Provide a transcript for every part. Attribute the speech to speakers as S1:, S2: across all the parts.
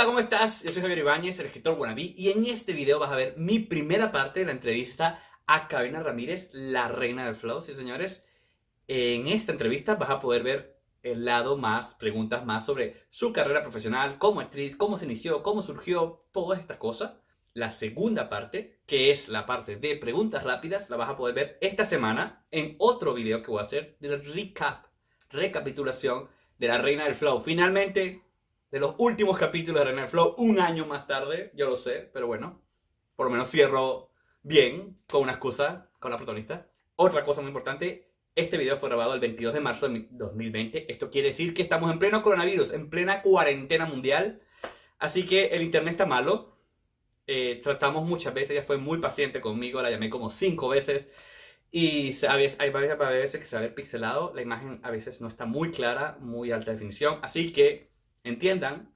S1: Hola, ¿cómo estás? Yo soy Javier Ibáñez, el escritor wannabe, y en este video vas a ver mi primera parte de la entrevista a Karina Ramírez, la reina del flow, sí señores. En esta entrevista vas a poder ver el lado más, preguntas más sobre su carrera profesional como actriz, cómo se inició, cómo surgió, todas estas cosas. La segunda parte, que es la parte de preguntas rápidas, la vas a poder ver esta semana en otro video que voy a hacer de recapitulación de la reina del flow. Finalmente, de los últimos capítulos de Reina del Flow, un año más tarde, yo lo sé, pero bueno, por lo menos cierro bien, con una excusa, con la protagonista. Otra cosa muy importante, este video fue grabado el 22 de marzo de 2020, esto quiere decir que estamos en pleno coronavirus, en plena cuarentena mundial, así que el internet está malo. Tratamos muchas veces, ella fue muy paciente conmigo, la llamé como 5 veces, y hay varias veces que se va a ver pixelado, la imagen a veces no está muy clara, muy alta definición, así que entiendan,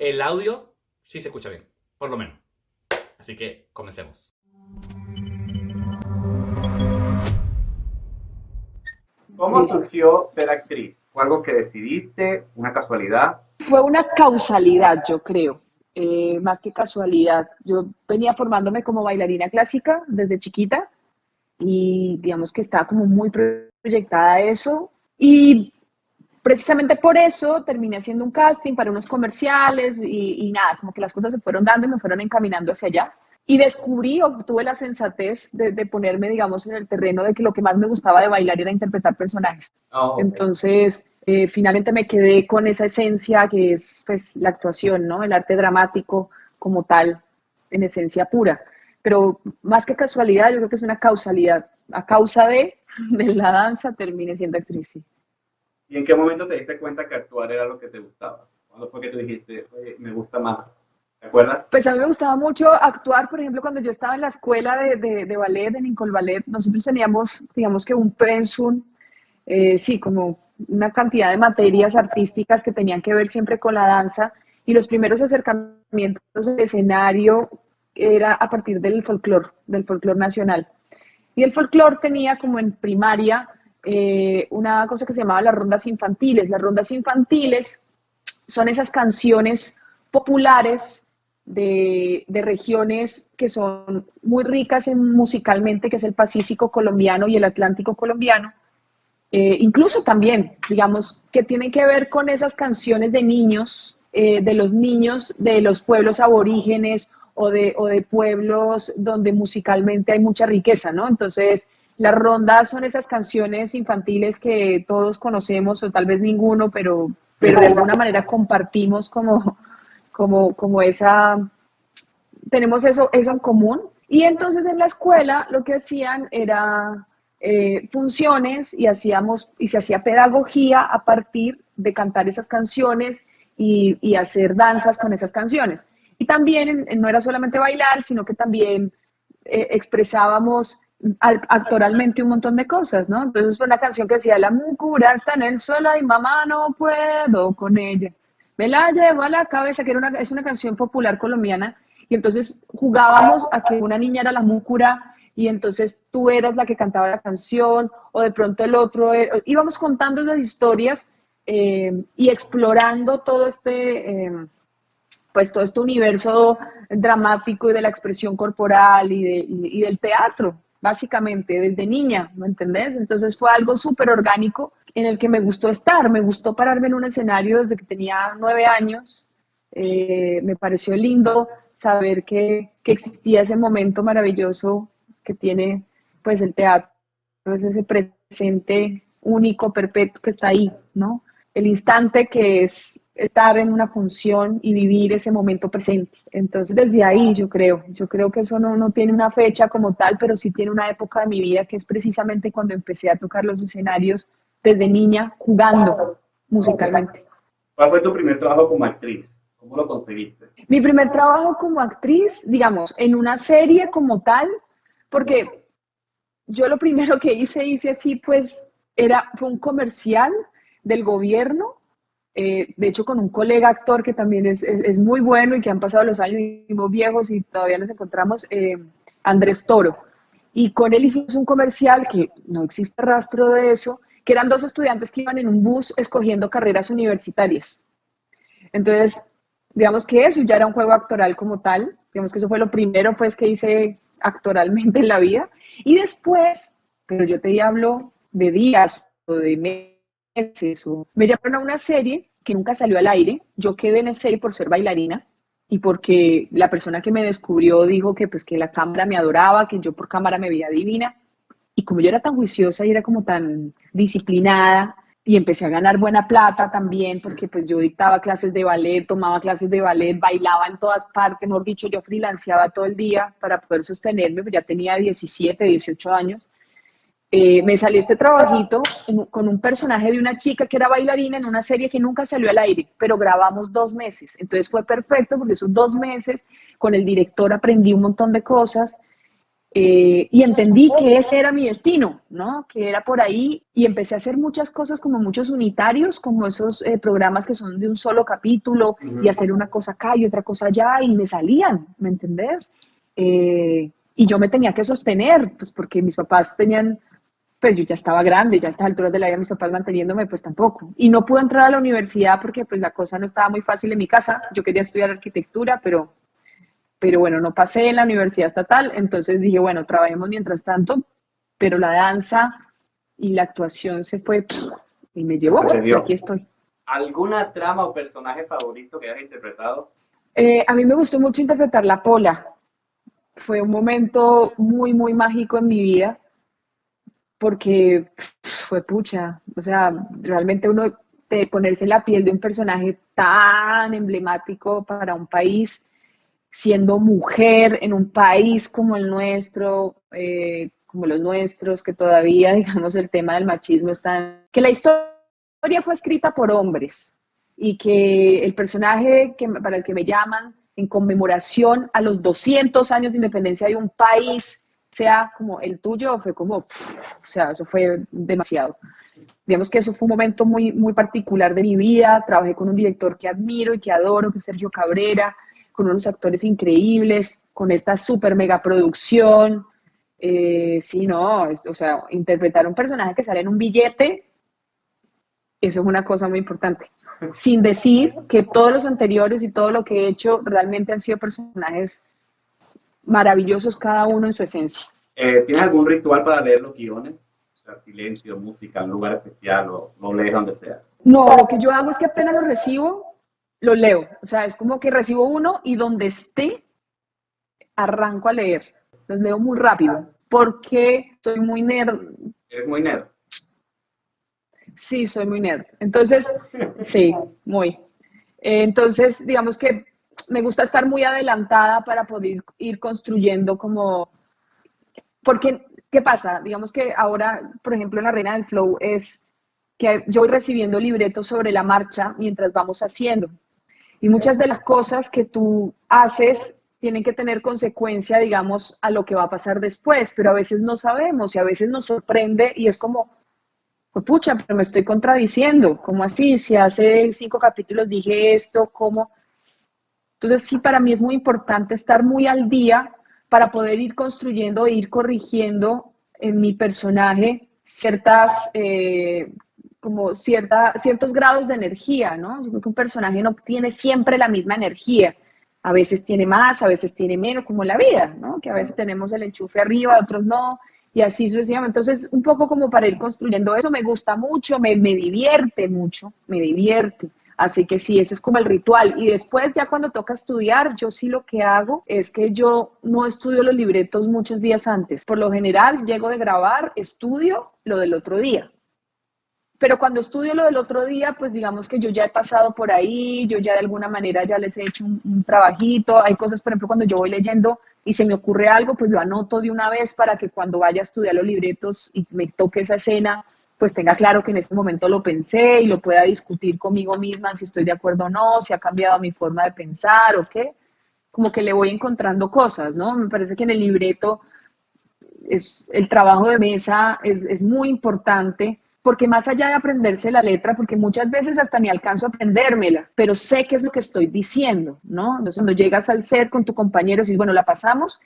S1: el audio sí se escucha bien, por lo menos. Así que comencemos. ¿Cómo surgió ser actriz? ¿Fue algo que decidiste? ¿Una casualidad?
S2: Fue una causalidad, yo creo, más que casualidad. Yo venía formándome como bailarina clásica desde chiquita y digamos que estaba como muy proyectada a eso y precisamente por eso terminé haciendo un casting para unos comerciales y nada, como que las cosas se fueron dando y me fueron encaminando hacia allá. Y descubrí o tuve la sensatez de ponerme, digamos, en el terreno de que lo que más me gustaba de bailar era interpretar personajes.
S1: Oh, ok.
S2: Entonces, finalmente me quedé con esa esencia que es pues la actuación, ¿no? El arte dramático como tal, en esencia pura. Pero más que casualidad, yo creo que es una causalidad. A causa de la danza terminé siendo actriz, sí.
S1: ¿Y en qué momento te diste cuenta que actuar era lo que te gustaba? ¿Cuándo fue que tú dijiste, oye, me gusta más? ¿Te acuerdas?
S2: Pues a mí me gustaba mucho actuar, por ejemplo, cuando yo estaba en la escuela de ballet, de Nicole Ballet, nosotros teníamos, digamos que un pensum, sí, como una cantidad de materias artísticas que tenían que ver siempre con la danza, y los primeros acercamientos al escenario era a partir del folclore nacional. Y el folclore tenía como en primaria una cosa que se llamaba las rondas infantiles. Las rondas infantiles son esas canciones populares de regiones que son muy ricas musicalmente, que es el Pacífico colombiano y el Atlántico colombiano. Incluso también, digamos, que tienen que ver con esas canciones de niños, de los pueblos aborígenes o de pueblos donde musicalmente hay mucha riqueza, ¿no? Entonces, las rondas son esas canciones infantiles que todos conocemos o tal vez ninguno, pero de alguna manera compartimos como esa, tenemos eso en común. Y entonces en la escuela lo que hacían era funciones y se hacía pedagogía a partir de cantar esas canciones y hacer danzas con esas canciones. Y también no era solamente bailar, sino que también expresábamos actoralmente un montón de cosas, ¿no? Entonces fue una canción que decía, la mucura está en el suelo y mamá no puedo con ella. Me la llevo a la cabeza, que es una canción popular colombiana, y entonces jugábamos a que una niña era la múcura y entonces tú eras la que cantaba la canción o de pronto el otro, íbamos contando las historias y explorando pues todo este universo dramático y de la expresión corporal y del teatro, básicamente, desde niña, ¿me entendés? Entonces fue algo súper orgánico en el que me gustó estar, me gustó pararme en un escenario desde que tenía 9 años, me pareció lindo saber que existía ese momento maravilloso que tiene pues el teatro, es ese presente único, perpetuo que está ahí, ¿no? El instante que es estar en una función y vivir ese momento presente. Entonces, desde ahí yo creo que eso no tiene una fecha como tal, pero sí tiene una época de mi vida que es precisamente cuando empecé a tocar los escenarios desde niña, jugando musicalmente.
S1: ¿Cuál fue tu primer trabajo como actriz? ¿Cómo lo conseguiste?
S2: Mi primer trabajo como actriz, digamos, en una serie como tal, porque yo lo primero que hice así, pues, fue un comercial del gobierno, de hecho con un colega actor que también es muy bueno y que han pasado los años y somos viejos y todavía nos encontramos, Andrés Toro. Y con él hicimos un comercial que no existe rastro de eso, que eran dos estudiantes que iban en un bus escogiendo carreras universitarias. Entonces, digamos que eso ya era un juego actoral como tal, digamos que eso fue lo primero pues que hice actoralmente en la vida. Y después, pero yo te hablo de días o de meses, o me llamaron a una serie que nunca salió al aire. Yo quedé en esa serie por ser bailarina y porque la persona que me descubrió dijo que pues que la cámara me adoraba, que yo por cámara me veía divina. Y como yo era tan juiciosa y era como tan disciplinada, y empecé a ganar buena plata también, porque pues yo dictaba clases de ballet, tomaba clases de ballet, bailaba en todas partes, mejor dicho, yo freelanceaba todo el día para poder sostenerme, pues ya tenía 17, 18 años. Me salió este trabajito con un personaje de una chica que era bailarina en una serie que nunca salió al aire, pero grabamos 2 meses. Entonces fue perfecto porque esos 2 meses con el director aprendí un montón de cosas, y entendí que ese era mi destino, ¿no? Que era por ahí y empecé a hacer muchas cosas como muchos unitarios, como esos programas que son de un solo capítulo y hacer una cosa acá y otra cosa allá y me salían, ¿me entendés? Y yo me tenía que sostener, pues porque mis papás tenían, pues yo ya estaba grande, ya a estas alturas de la vida mis papás manteniéndome, pues tampoco. Y no pude entrar a la universidad porque pues la cosa no estaba muy fácil en mi casa. Yo quería estudiar arquitectura, pero bueno, no pasé en la universidad estatal, entonces dije, bueno, trabajemos mientras tanto, pero la danza y la actuación se fue y me llevó,
S3: Se te
S2: y aquí
S3: dio.
S2: estoy.
S3: ¿Alguna trama o personaje favorito que hayas interpretado?
S2: A mí me gustó mucho interpretar la Pola, fue un momento muy, muy mágico en mi vida, porque fue pucha, o sea, realmente uno de ponerse en la piel de un personaje tan emblemático para un país, siendo mujer en un país como el nuestro, como los nuestros, que todavía, digamos, el tema del machismo está... Que la historia fue escrita por hombres y que el personaje para el que me llaman en conmemoración a los 200 años de independencia de un país sea como el tuyo, fue como, o sea, eso fue demasiado. Digamos que eso fue un momento muy, muy particular de mi vida. Trabajé con un director que admiro y que adoro, que es Sergio Cabrera, con unos actores increíbles, con esta super mega producción. Sí, no, o sea, interpretar un personaje que sale en un billete, eso es una cosa muy importante. Sin decir que todos los anteriores y todo lo que he hecho realmente han sido personajes maravillosos, cada uno en su esencia.
S3: ¿Tienes algún ritual para leer los guiones? O sea, silencio, música, un lugar especial o lo lees donde sea.
S2: No, lo que yo hago es que apenas lo recibo, lo leo. O sea, es como que recibo uno y donde esté, arranco a leer. Los leo muy rápido porque soy muy nerd.
S3: ¿Eres muy nerd?
S2: Sí, soy muy nerd. Entonces, sí, muy. Entonces, digamos que me gusta estar muy adelantada para poder ir construyendo como... Porque, ¿qué pasa? Digamos que ahora, por ejemplo, en la Reina del Flow es que yo voy recibiendo libretos sobre la marcha mientras vamos haciendo. Y muchas de las cosas que tú haces tienen que tener consecuencia, digamos, a lo que va a pasar después, pero a veces no sabemos y a veces nos sorprende y es como, pues pucha, pero me estoy contradiciendo, ¿cómo así? Si hace 5 capítulos dije esto, ¿cómo? Entonces sí, para mí es muy importante estar muy al día para poder ir construyendo e ir corrigiendo en mi personaje ciertos grados de energía, ¿no? Yo creo que un personaje no tiene siempre la misma energía. A veces tiene más, a veces tiene menos, como la vida, ¿no? Que a veces tenemos el enchufe arriba, otros no, y así sucesivamente. Entonces, un poco como para ir construyendo eso, me gusta mucho, me divierte mucho, me divierte. Así que sí, ese es como el ritual. Y después, ya cuando toca estudiar, yo sí lo que hago es que yo no estudio los libretos muchos días antes. Por lo general, llego de grabar, estudio lo del otro día. Pero cuando estudio lo del otro día, pues digamos que yo ya he pasado por ahí, yo ya de alguna manera ya les he hecho un trabajito. Hay cosas, por ejemplo, cuando yo voy leyendo y se me ocurre algo, pues lo anoto de una vez para que cuando vaya a estudiar los libretos y me toque esa escena, pues tenga claro que en este momento lo pensé y lo pueda discutir conmigo misma si estoy de acuerdo o no, si ha cambiado mi forma de pensar o qué. Como que le voy encontrando cosas, ¿no? Me parece que en el libreto el trabajo de mesa es muy importante, porque más allá de aprenderse la letra, porque muchas veces hasta ni alcanzo a aprendérmela, pero sé qué es lo que estoy diciendo, ¿no? Entonces cuando llegas al set con tu compañero y dices, bueno, la pasamos,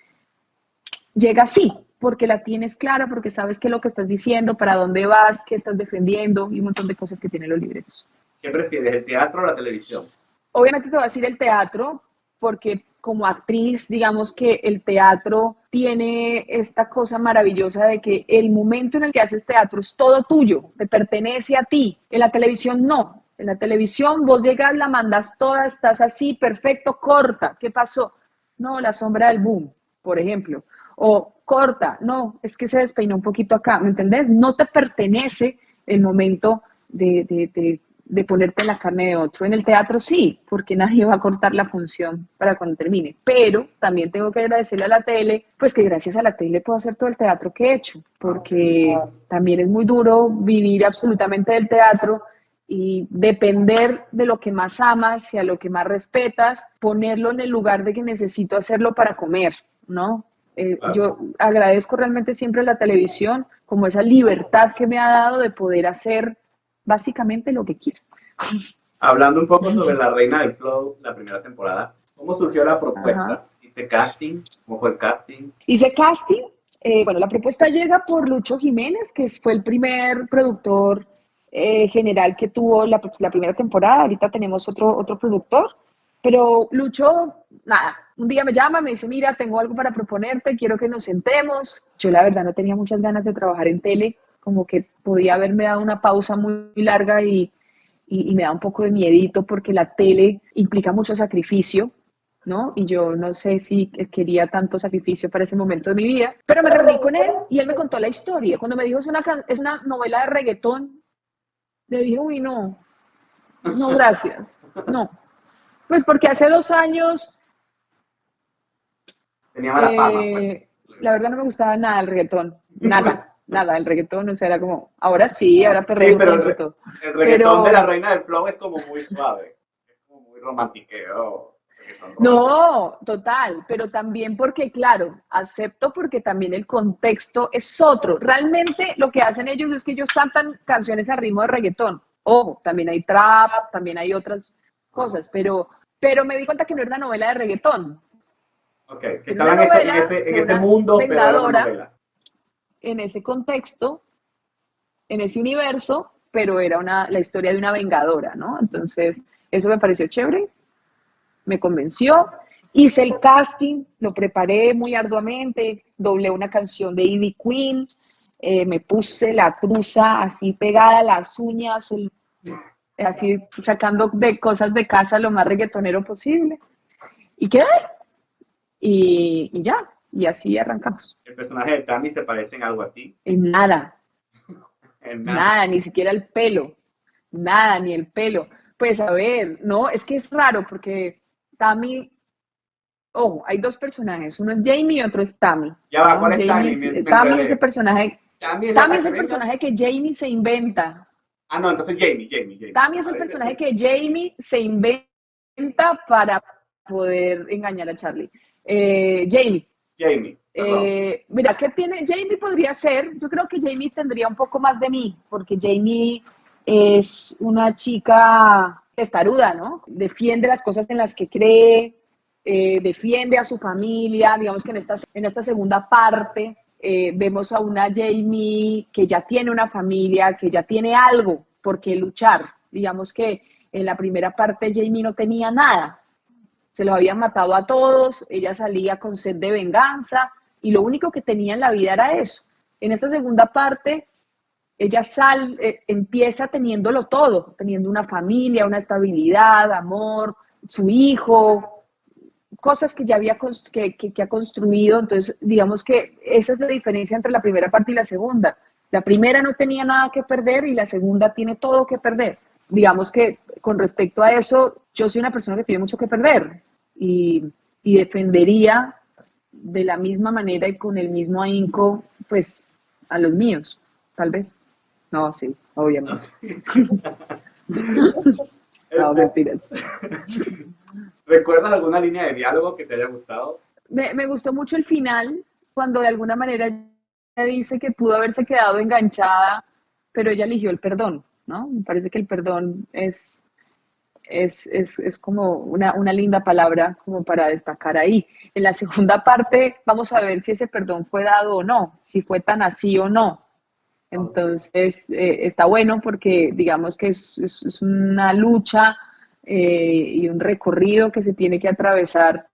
S2: llega así, porque la tienes clara, porque sabes qué es lo que estás diciendo, para dónde vas, qué estás defendiendo y un montón de cosas que tienen los libretos.
S3: ¿Qué prefieres, el teatro o la televisión?
S2: Obviamente te voy a decir el teatro, porque como actriz, digamos que el teatro tiene esta cosa maravillosa de que el momento en el que haces teatro es todo tuyo, te pertenece a ti. En la televisión no. En la televisión vos llegas, la mandas toda, estás así, perfecto, corta. ¿Qué pasó? No, la sombra del boom, por ejemplo. O corta, no, es que se despeinó un poquito acá, ¿me entendés? No te pertenece el momento de ponerte en la carne de otro. En el teatro sí, porque nadie va a cortar la función para cuando termine. Pero también tengo que agradecerle a la tele, pues que gracias a la tele puedo hacer todo el teatro que he hecho, porque también es muy duro vivir absolutamente del teatro y depender de lo que más amas y a lo que más respetas, ponerlo en el lugar de que necesito hacerlo para comer, ¿no? Yo agradezco realmente siempre a la televisión como esa libertad que me ha dado de poder hacer básicamente lo que quiero.
S3: Hablando un poco sobre La Reina del Flow, la primera temporada, ¿cómo surgió la
S2: Ajá.
S3: propuesta? ¿Hiciste casting? ¿Cómo fue el casting?
S2: Hice casting. Bueno, la propuesta llega por Lucho Jiménez, que fue el primer productor general que tuvo la primera temporada. Ahorita tenemos otro productor. Pero Lucho, nada, un día me llama, me dice, mira, tengo algo para proponerte, quiero que nos sentemos. Yo la verdad no tenía muchas ganas de trabajar en tele, como que podía haberme dado una pausa muy larga y me da un poco de miedito porque la tele implica mucho sacrificio, ¿no? Y yo no sé si quería tanto sacrificio para ese momento de mi vida, pero me reuní con él y él me contó la historia. Cuando me dijo es una novela de reggaetón, le dije, uy, no, no, gracias, no. Pues porque hace 2 años,
S3: Tenía mala fama, pues.
S2: la verdad no me gustaba nada el reggaetón, nada, nada, el reggaetón, o sea, era como, ahora sí, ahora
S3: Sí,
S2: perreo
S3: pero
S2: intenso y todo.
S3: el reggaetón de La
S2: Pero
S3: Reina del Flow es como muy suave, es como muy romantiqueo, reggaetón romántico.
S2: no, total, pero también porque, claro, acepto porque también el contexto es otro. Realmente lo que hacen ellos es que ellos cantan canciones a ritmo de reggaetón. Ojo, también hay trap, también hay otras
S3: Ajá.
S2: cosas, pero me di cuenta que no era una novela de reggaetón,
S3: Ok, que
S2: era una
S3: estaba en
S2: novela
S3: en
S2: de
S3: ese
S2: una
S3: mundo, pero era una
S2: vengadora
S3: novela.
S2: en ese contexto, en ese universo, pero era la historia de una vengadora, ¿no? Entonces, eso me pareció chévere, me convenció. Hice el casting, lo preparé muy arduamente, doblé una canción de Ivy Queen, me puse la truza así pegada a las uñas, así sacando de cosas de casa lo más reggaetonero posible. Y quedé, y ya, y así arrancamos.
S3: El personaje de Tammy se parece en algo a ti,
S2: En nada,
S3: en nada.
S2: nada, ni siquiera el pelo, nada, ni el pelo. Pues a ver, no, es que es raro porque Tammy, ojo, hay dos personajes, uno es Jamie y otro es Tammy,
S3: Ya va,
S2: ¿no?
S3: ¿cuál es Tammy? Me
S2: Tammy es el
S3: enredé.
S2: personaje,
S3: ¿Tammy es
S2: Tammy
S3: la
S2: es
S3: que
S2: el
S3: venga?
S2: personaje que Jamie se inventa.
S3: Ah, no, entonces Jamie.
S2: Tammy es
S3: Ajá,
S2: el personaje que Jamie se inventa para poder engañar a Charlie. Jamie.
S3: Jamie, perdón.
S2: Mira, ¿qué tiene? Jamie podría ser, yo creo que Jamie tendría un poco más de mí, porque Jamie es una chica testaruda, ¿no? Defiende las cosas en las que cree, defiende a su familia, digamos que en esta segunda parte vemos a una Jamie que ya tiene una familia, que ya tiene algo por qué luchar. Digamos que en la primera parte Jamie no tenía nada, se los habían matado a todos, ella salía con sed de venganza y lo único que tenía en la vida era eso. En esta segunda parte, ella empieza teniéndolo todo, teniendo una familia, una estabilidad, amor, su hijo, cosas que ya que ha construido. Entonces, digamos que esa es la diferencia entre la primera parte y la segunda. La primera no tenía nada que perder y la segunda tiene todo que perder. Digamos que con respecto a eso, yo soy una persona que tiene mucho que perder y, y defendería de la misma manera y con el mismo ahínco, pues, a los míos, tal vez. No, sí,
S3: No
S2: obviamente.
S3: sé.
S2: No,
S3: Este,
S2: mentiras.
S3: ¿recuerdas alguna línea de diálogo que te haya gustado?
S2: Me gustó mucho el final, cuando de alguna manera ella dice que pudo haberse quedado enganchada, pero ella eligió el perdón, ¿no? Me parece que el perdón es como una linda palabra como para destacar ahí. En la segunda parte vamos a ver si ese perdón fue dado o no, si fue tan así o no.
S3: Ok.
S2: Entonces, está bueno porque digamos que es una lucha y un recorrido que se tiene que atravesar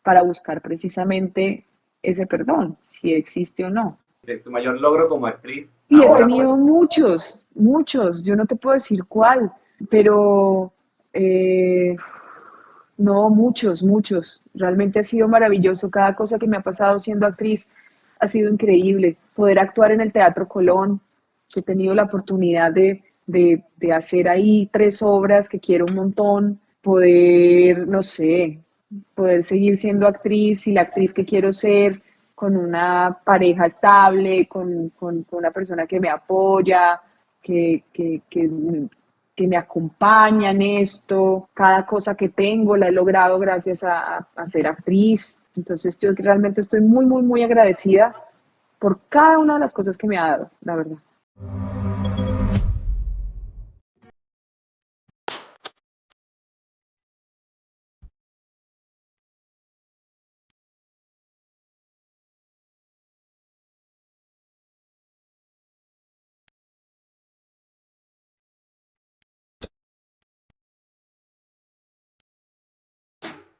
S2: para buscar precisamente ese perdón, si existe o no.
S3: De tu mayor logro como actriz
S2: Y he
S3: ahora,
S2: tenido
S3: pues.
S2: muchos, muchos, yo no te puedo decir cuál, pero no, muchos, muchos. Realmente ha sido maravilloso. Cada cosa que me ha pasado siendo actriz ha sido increíble. Poder actuar en el Teatro Colón, que he tenido la oportunidad de hacer ahí 3 obras que quiero un montón, poder, no sé, poder seguir siendo actriz y la actriz que quiero ser, con una pareja estable, con una persona que me apoya, que, que, que, que me acompaña en esto. Cada cosa que tengo la he logrado gracias a ser actriz. Entonces yo realmente estoy muy, muy, muy agradecida por cada una de las cosas que me ha dado, la verdad.